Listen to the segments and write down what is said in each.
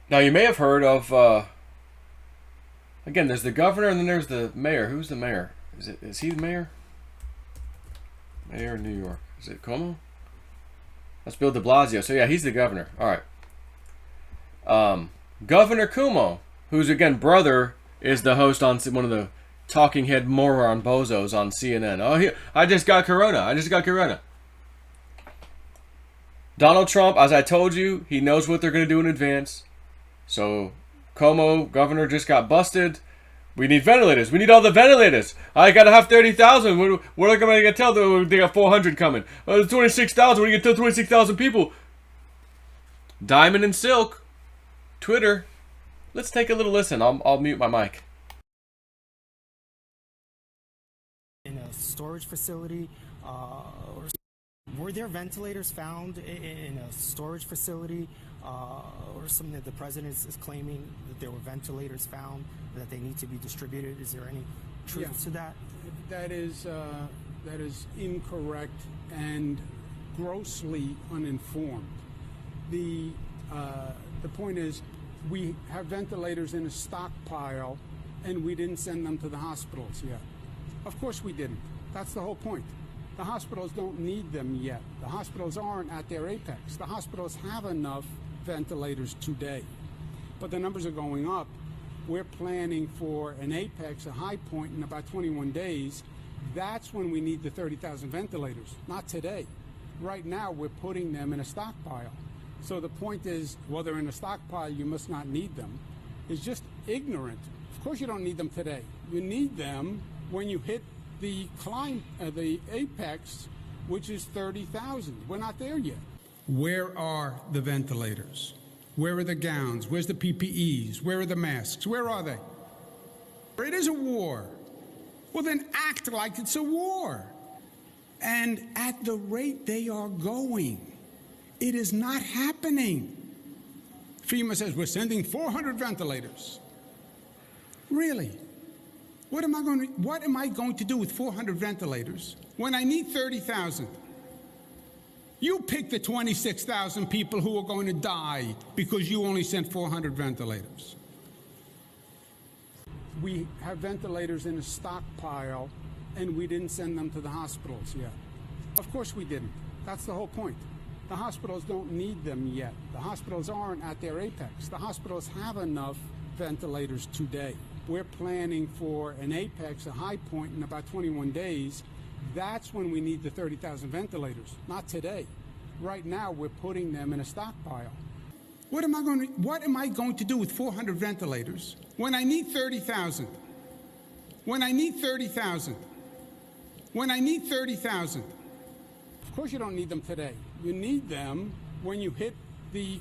Now, you may have heard of, again, there's the governor and then there's the mayor. Who's the mayor? Is he the mayor? Mayor of New York. Is it Cuomo? That's Bill de Blasio. So, yeah, he's the governor. All right. Governor Cuomo, who's, again, brother, is the host on one of the talking head moron bozos on CNN. Oh, I just got corona. I just got corona. Donald Trump, as I told you, he knows what they're going to do in advance. So, Cuomo, governor, just got busted. We need ventilators. We need all the ventilators. I got to have 30,000. What are they going to tell them? They got 400 coming. 26,000. What are you going to tell 26,000 people? Diamond and Silk. Twitter. Let's take a little listen. I'll mute my mic. In a storage facility, or were there ventilators found in a storage facility, or something that the president is claiming that there were ventilators found that they need to be distributed? Is there any truth to that? That is incorrect and grossly uninformed. The point is, we have ventilators in a stockpile, and we didn't send them to the hospitals yet. Of course we didn't. That's the whole point. The hospitals don't need them yet. The hospitals aren't at their apex. The hospitals have enough ventilators today, but the numbers are going up. We're planning for an apex, a high point in about 21 days. That's when we need the 30,000 ventilators, not today. Right now, we're putting them in a stockpile. So the point is, well, they're in a stockpile, you must not need them, is just ignorant. Of course you don't need them today. You need them when you hit the apex, which is 30,000. We're not there yet. Where are the ventilators? Where are the gowns? Where's the PPEs? Where are the masks? Where are they? It is a war. Well, then act like it's a war. And at the rate they are going, it is not happening. FEMA says we're sending 400 ventilators. Really? What am I going to do with 400 ventilators when I need 30,000? You pick the 26,000 people who are going to die because you only sent 400 ventilators. We have ventilators in a stockpile, and we didn't send them to the hospitals yet. Of course we didn't. That's the whole point. The hospitals don't need them yet. The hospitals aren't at their apex. The hospitals have enough ventilators today. We're planning for an apex, a high point in about 21 days. That's when we need the 30,000 ventilators, not today. Right now, we're putting them in a stockpile. What am I going to do with 400 ventilators when I need 30,000? When I need 30,000? When I need 30,000? Of course you don't need them today. You need them when you hit the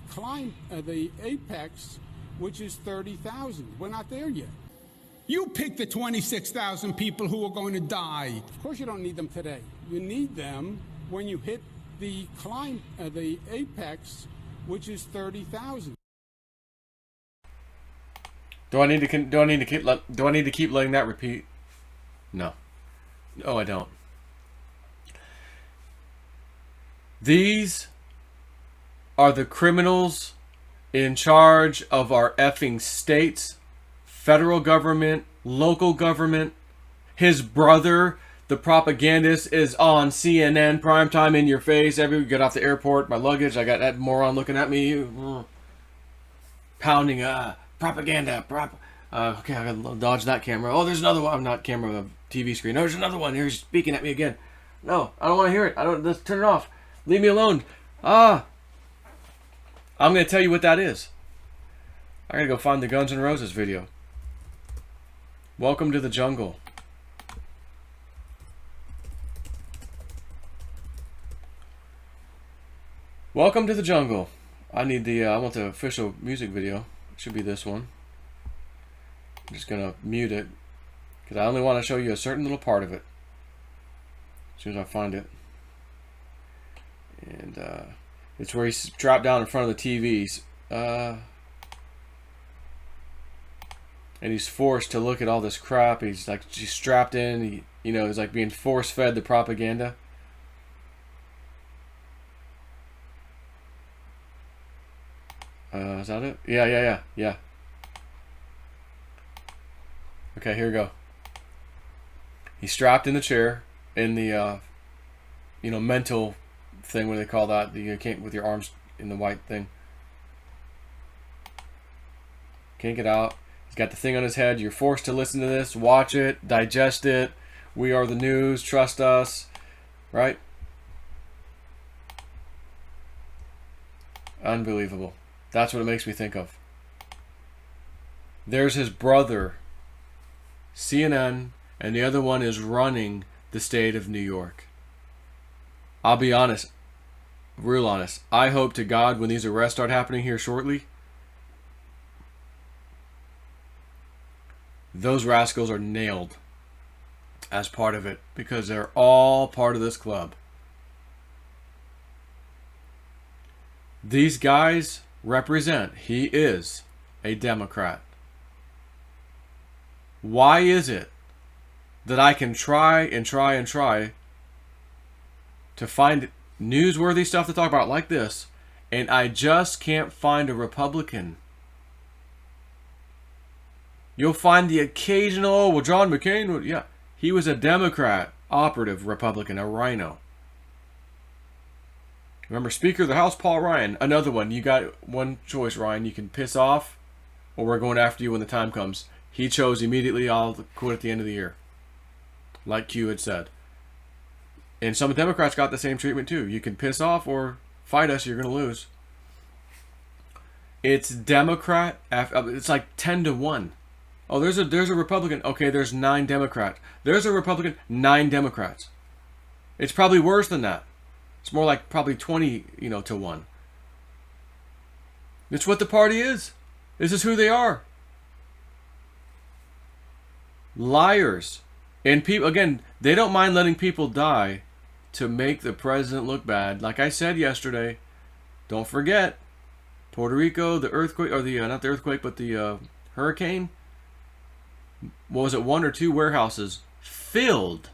apex, which is 30,000. We're not there yet. You pick the 26,000 people who are going to die. Of course you don't need them today. You need them when you hit the apex, which is 30,000. Do I need to keep letting that repeat? No. No, I don't. These are the criminals in charge of our effing states, federal government, local government. His brother, the propagandist, is on CNN primetime in your face. Every get off the airport, my luggage, I got that moron looking at me, pounding propaganda. Okay, I gotta dodge that camera. Oh, there's another one. I'm not camera, TV screen. No, there's another one. Here's speaking at me again. No, I don't want to hear it. Let's turn it off. Leave me alone. I'm gonna tell you what that is. I gotta go find the Guns N' Roses video. Welcome to the jungle. Welcome to the jungle. I want the official music video. It should be this one. I'm just gonna mute it because I only want to show you a certain little part of it. As soon as I find it. And it's where he's dropped down in front of the TVs. And he's forced to look at all this crap. He's strapped in. He's like being force-fed the propaganda. Is that it? Yeah. Okay, here we go. He's strapped in the chair in the, mental thing. What do they call that? You can't with your arms in the white thing. Can't get out. He's got the thing on his head. You're forced to listen to this, watch it, digest it. We are the news. Trust us. Right? Unbelievable. That's what it makes me think of. There's his brother, CNN, and the other one is running the state of New York. I'll be honest, real honest. I hope to God when these arrests start happening here shortly, those rascals are nailed as part of it because they're all part of this club. These guys represent, he is a Democrat. Why is it that I can try to find newsworthy stuff to talk about like this, and I just can't find a Republican? You'll find the occasional, well, John McCain, yeah, he was a Democrat, operative Republican, a rhino. Remember, Speaker of the House, Paul Ryan. Another one. You got one choice, Ryan. You can piss off, or we're going after you when the time comes. He chose immediately, I'll quit at the end of the year. Like Q had said. And some Democrats got the same treatment too. You can piss off or fight us, you're going to lose. It's Democrat. It's like 10 to 1. Oh, there's a Republican. Okay, there's 9 Democrats. There's a Republican, 9 Democrats. It's probably worse than that. It's more like probably 20, to 1. It's what the party is. This is who they are. Liars. And people, again, they don't mind letting people die to make the president look bad. Like I said yesterday, don't forget, Puerto Rico, the earthquake, or the, not the earthquake, but the hurricane. What was it, 1 or 2 warehouses filled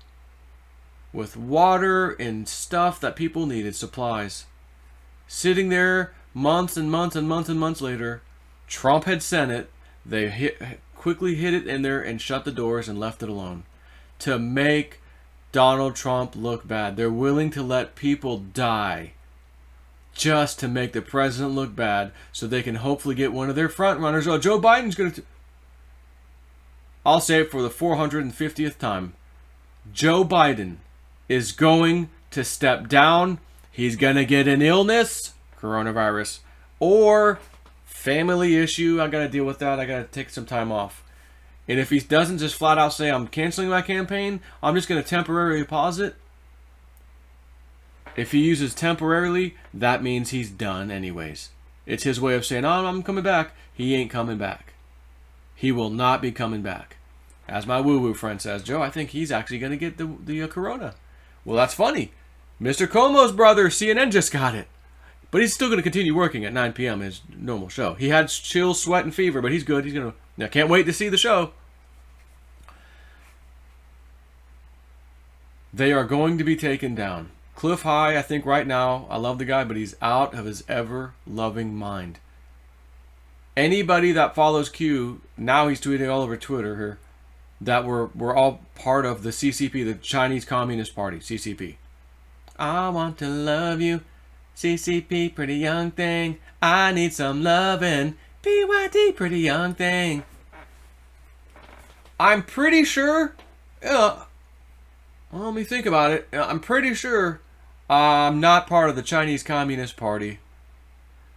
with water and stuff that people needed, supplies. Sitting there months and months and months and months later, Trump had sent it. They quickly hid it in there and shut the doors and left it alone to make Donald Trump look bad. They're willing to let people die just to make the president look bad so they can hopefully get one of their front runners. Oh, Joe Biden's going to... I'll say it for the 450th time. Joe Biden is going to step down. He's going to get an illness, coronavirus, or family issue. I got to deal with that. I got to take some time off. And if he doesn't just flat out say, I'm canceling my campaign, I'm just going to temporarily pause it. If he uses temporarily, that means he's done anyways. It's his way of saying, oh, I'm coming back. He ain't coming back. He will not be coming back. As my woo-woo friend says, Joe, I think he's actually going to get the corona. Well, that's funny. Mr. Cuomo's brother, CNN, just got it. But he's still going to continue working at 9 p.m. his normal show. He had chills, sweat, and fever, but he's good. He's going to... I can't wait to see the show. They are going to be taken down. Cliff High, I think right now, I love the guy, but he's out of his ever-loving mind. Anybody that follows Q, now he's tweeting all over Twitter here, that we're all part of the CCP, the Chinese Communist Party, CCP. I want to love you, CCP, pretty young thing. I need some lovin', PYT, pretty young thing. I'm pretty sure, well, let me think about it. I'm pretty sure I'm not part of the Chinese Communist Party.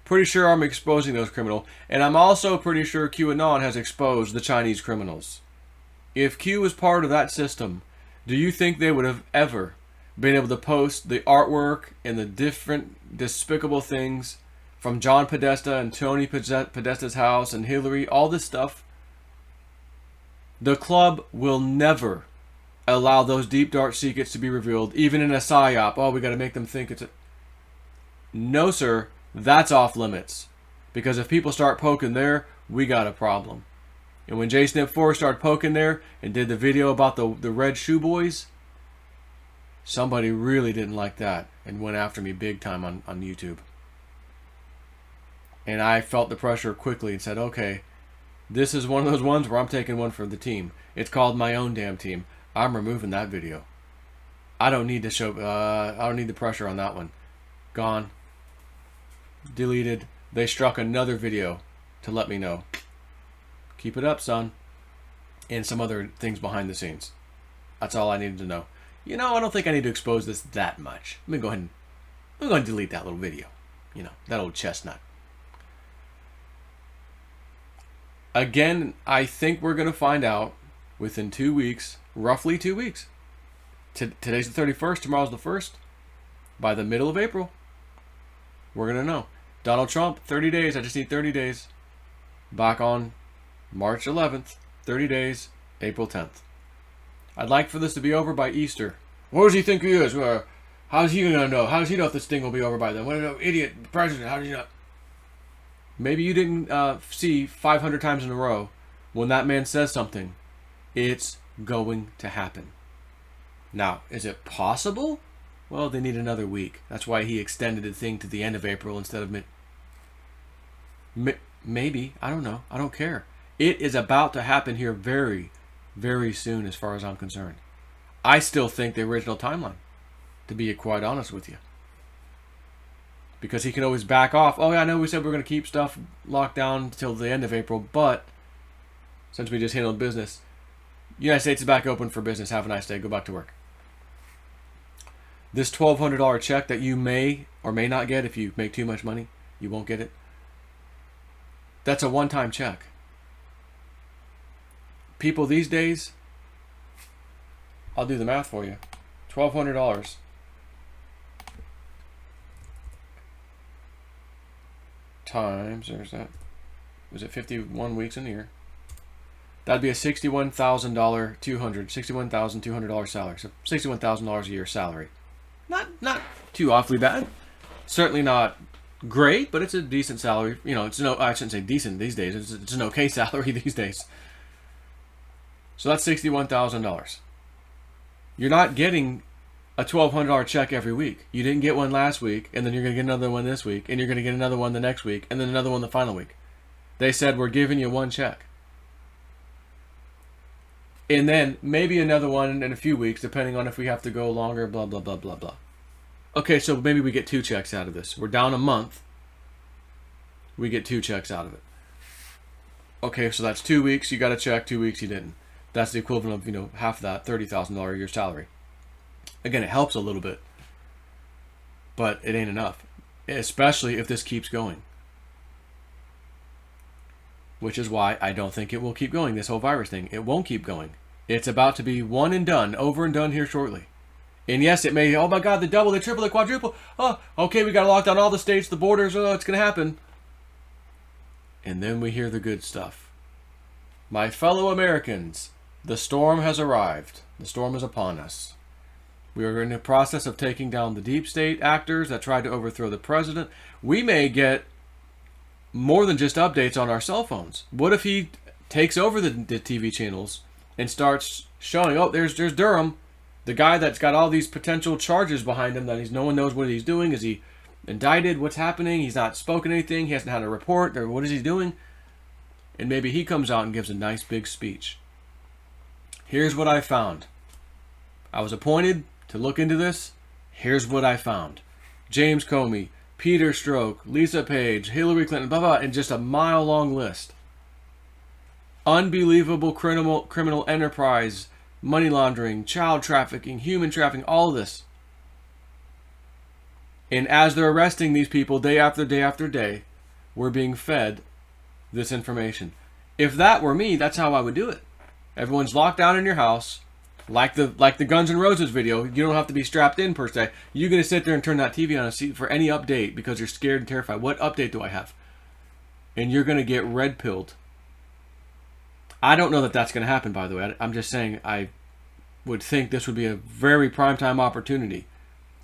Pretty sure I'm exposing those criminals. And I'm also pretty sure QAnon has exposed the Chinese criminals. If Q was part of that system, do you think they would have ever been able to post the artwork and the different despicable things from John Podesta and Tony Podesta's house and Hillary, all this stuff? The club will never allow those deep, dark secrets to be revealed, even in a psyop. Oh, we got to make them think it's a... No, sir. That's off limits. Because if people start poking there, we got a problem. And when JSnip4 started poking there and did the video about the red shoe boys, somebody really didn't like that and went after me big time on YouTube. And I felt the pressure quickly and said, okay, this is one of those ones where I'm taking one for the team. It's called my own damn team. I'm removing that video. I don't need to show. I don't need the pressure on that one. Gone. Deleted. They struck another video to let me know. Keep it up, son. And some other things behind the scenes. That's all I needed to know. You know, I don't think I need to expose this that much. Let me go ahead and delete that little video. You know, that old chestnut. Again, I think we're going to find out within 2 weeks, roughly 2 weeks. Today's the 31st, tomorrow's the 1st. By the middle of April, we're going to know. Donald Trump, 30 days. I just need 30 days. Back on March 11th, 30 days, April 10th. I'd like for this to be over by Easter. What does he think he is? How's he going to know? How does he know if this thing will be over by then? What an idiot president. How does he know? Maybe you didn't see 500 times in a row when that man says something. It's going to happen. Now, is it possible? Well, they need another week. That's why he extended the thing to the end of April instead of maybe. I don't know. I don't care. It is about to happen here very, very soon as far as I'm concerned. I still think the original timeline, to be quite honest with you. Because he can always back off. Oh, yeah, I know we said we we're going to keep stuff locked down until the end of April, but since we just handled business, United States is back open for business. Have a nice day. Go back to work. This $1,200 check that you may or may not get if you make too much money, you won't get it. That's a one-time check. People these days, I'll do the math for you. $1,200 times, there's that. Was it 51 weeks in a year? That'd be a $61,200 salary. So $61,000 a year salary. Not too awfully bad. Certainly not great, but it's a decent salary. You know, I shouldn't say decent these days. It's an okay salary these days. So that's $61,000. You're not getting a $1,200 check every week. You didn't get one last week, and then you're going to get another one this week, and you're going to get another one the next week, and then another one the final week. They said, we're giving you one check. And then maybe another one in a few weeks, depending on if we have to go longer, blah, blah, blah, blah, blah. Okay, so maybe we get 2 checks out of this. We're down a month. We get 2 checks out of it. Okay, so that's 2 weeks. You got a check. 2 weeks you didn't. That's the equivalent of, half that $30,000 a year salary. Again, it helps a little bit. But it ain't enough. Especially if this keeps going. Which is why I don't think it will keep going, this whole virus thing. It won't keep going. It's about to be one and done, over and done here shortly. And yes, it may, oh my God, the double, the triple, the quadruple. Oh, okay, we got to lock down all the states, the borders. Oh, it's going to happen. And then we hear the good stuff. My fellow Americans, the storm has arrived. The storm is upon us. We are in the process of taking down the deep state actors that tried to overthrow the president. We may get more than just updates on our cell phones. What if he takes over the TV channels and starts showing, oh, there's Durham, the guy that's got all these potential charges behind him that no one knows what he's doing. Is he indicted? What's happening? He's not spoken anything. He hasn't had a report. Or what is he doing? And maybe he comes out and gives a nice big speech. Here's what I found. I was appointed to look into this. Here's what I found. James Comey, Peter Strzok, Lisa Page, Hillary Clinton, blah, blah, and just a mile-long list. Unbelievable criminal enterprise, money laundering, child trafficking, human trafficking, all of this. And as they're arresting these people day after day after day, we're being fed this information. If that were me, that's how I would do it. Everyone's locked down in your house. Like the Guns N' Roses video, you don't have to be strapped in per se. You're going to sit there and turn that TV on and see for any update because you're scared and terrified. What update do I have? And you're going to get red-pilled. I don't know that that's going to happen, by the way. I'm just saying I would think this would be a very prime-time opportunity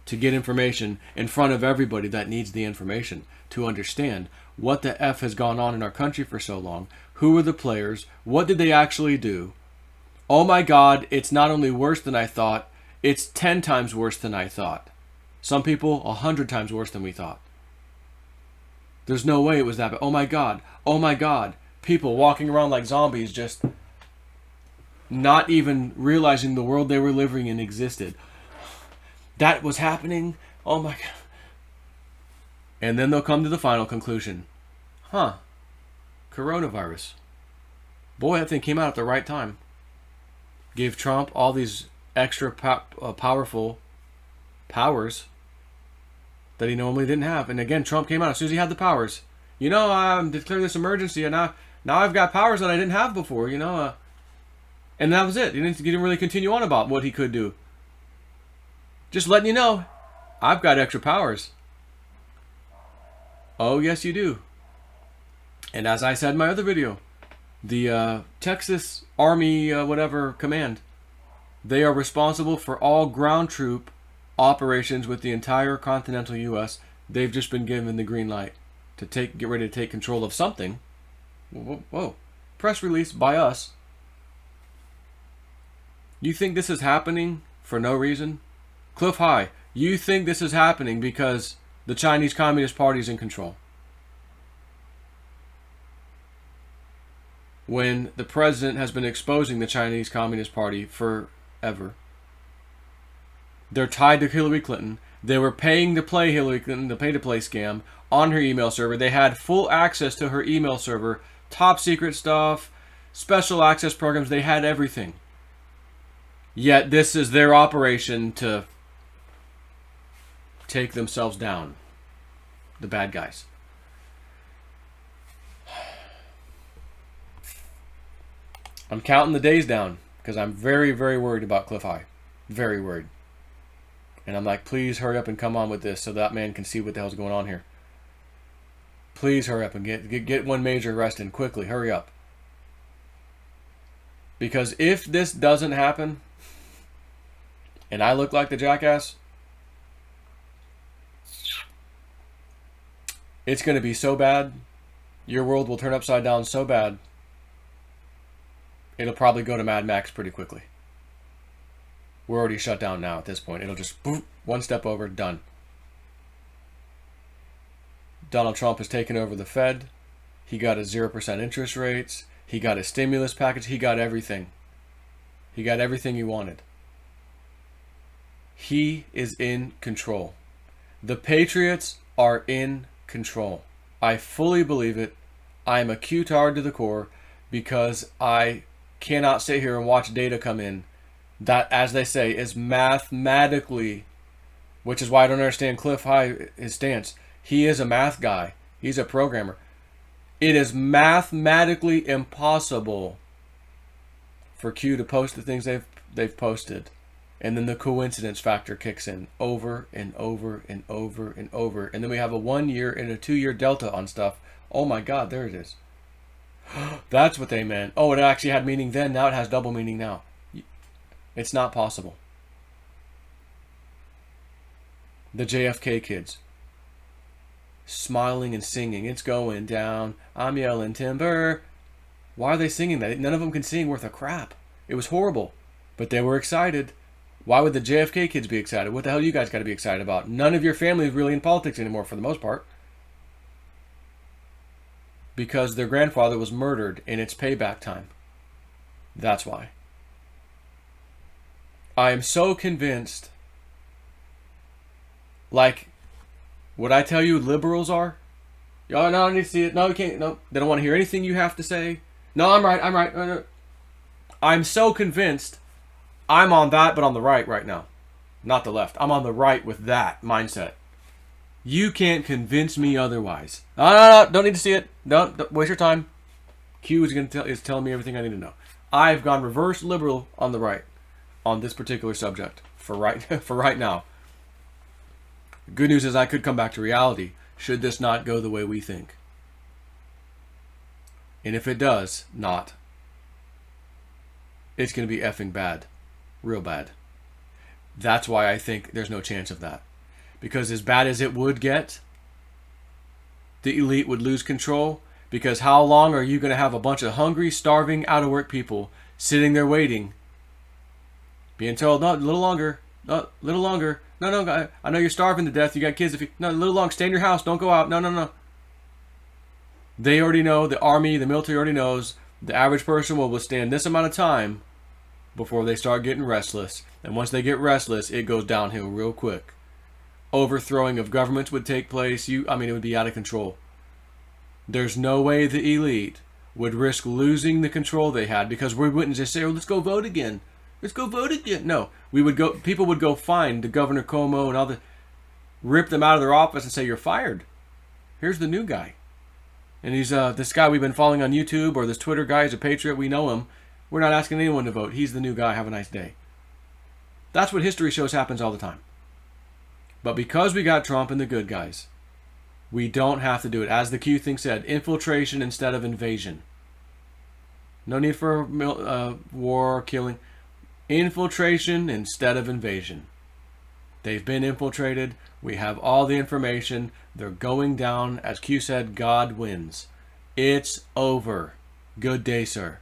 to get information in front of everybody that needs the information to understand what the F has gone on in our country for so long. Who are the players? What did they actually do? Oh my God, it's not only worse than I thought, it's 10 times worse than I thought. Some people, 100 times worse than we thought. There's no way it was that bad. Oh my God. Oh my God. People walking around like zombies, just not even realizing the world they were living in existed. That was happening. Oh my God. And then they'll come to the final conclusion. Huh. Coronavirus. Boy, that thing came out at the right time. Gave Trump all these extra powerful powers that he normally didn't have. And again, Trump came out as soon as he had the powers. You know, I'm declaring this emergency, and now I've got powers that I didn't have before, you know. And that was it. He didn't really continue on about what he could do. Just letting you know, I've got extra powers. Oh, yes, you do. And as I said in my other video, the Texas Army, whatever command, they are responsible for all ground troop operations with the entire continental U.S. They've just been given the green light to get ready to take control of something. Whoa. Press release by us. You think this is happening for no reason? Cliff High, you think this is happening because the Chinese Communist Party is in control? When the president has been exposing the Chinese Communist Party forever. They're tied to Hillary Clinton. They were paying to play Hillary Clinton, the pay-to-play scam, on her email server. They had full access to her email server, top secret stuff, special access programs. They had everything. Yet this is their operation to take themselves down. The bad guys. I'm counting the days down because I'm very, very worried about Cliff High. Very worried. And I'm like, please hurry up and come on with this so that man can see what the hell's going on here. Please hurry up and get one major arrest in quickly. Hurry up. Because if this doesn't happen, and I look like the jackass, it's going to be so bad. Your world will turn upside down so bad. It'll probably go to Mad Max pretty quickly. We're already shut down now at this point. It'll just, boom, one step over, done. Donald Trump has taken over the Fed. He got his 0% interest rates. He got his stimulus package. He got everything. He got everything he wanted. He is in control. The Patriots are in control. I fully believe it. I'm a Q-tard to the core because I cannot sit here and watch data come in that, as they say, is mathematically, which is why I don't understand Cliff High, his stance. He is a math guy. He's a programmer. It is mathematically impossible for Q to post the things they've posted. And then the coincidence factor kicks in over and over and over and over. And then we have a 1 year and a 2 year delta on stuff. Oh my God, there it is. That's what they meant. Oh, it actually had meaning then. Now it has double meaning now. It's not possible. The JFK kids. Smiling and singing. It's going down. I'm yelling timber. Why are they singing that? None of them can sing worth a crap. It was horrible. But they were excited. Why would the JFK kids be excited? What the hell you guys got to be excited about? None of your family is really in politics anymore for the most part. Because their grandfather was murdered and it's payback time. That's why. I am so convinced, like, what I tell you liberals are? Oh, no, I need to see it. No, you can't. No, they don't want to hear anything you have to say. No, I'm right. I'm right. I'm so convinced I'm on that, but on the right now. Not the left. I'm on the right with that mindset. You can't convince me otherwise. No, don't need to see it. Don't waste your time. Q is telling me everything I need to know. I've gone reverse liberal on the right on this particular subject for right now. Good news is I could come back to reality should this not go the way we think. And if it does not, it's going to be effing bad. Real bad. That's why I think there's no chance of that. Because as bad as it would get, the elite would lose control. Because how long are you going to have a bunch of hungry, starving, out-of-work people sitting there waiting, being told, no, a little longer, no, a little longer. No, I know you're starving to death. You got kids. No, a little longer. Stay in your house. Don't go out. No. They already know, the army, the military already knows, the average person will withstand this amount of time before they start getting restless. And once they get restless, it goes downhill real quick. Overthrowing of governments would take place. It would be out of control. There's no way the elite would risk losing the control they had, because we wouldn't just say, oh, let's go vote again. Let's go vote again. No, people would go find the Governor Cuomo and all the, rip them out of their office and say, you're fired. Here's the new guy. And he's this guy we've been following on YouTube, or this Twitter guy is a patriot. We know him. We're not asking anyone to vote. He's the new guy. Have a nice day. That's what history shows happens all the time. But because we got Trump and the good guys, we don't have to do it. As the Q thing said, infiltration instead of invasion. No need for war, killing. Infiltration instead of invasion. They've been infiltrated. We have all the information. They're going down. As Q said, God wins. It's over. Good day, sir.